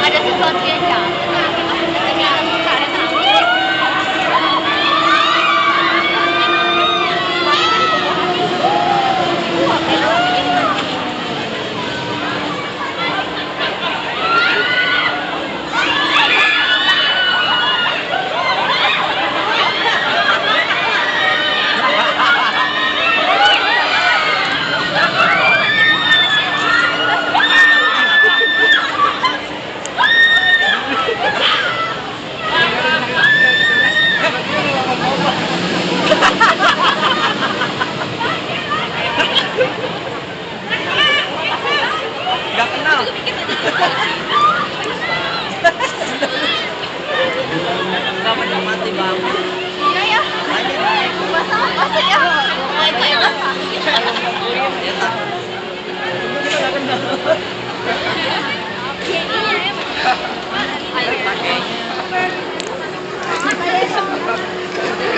Ada sesuatu yang jatuh. Gak kenal. Gak menikmati banget. Iya ya. Maksudnya itu yang sakit. Ya tak. Kita gak kenal. Ayo Pakai.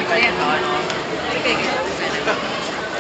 Saya kawan. Kayak gitu.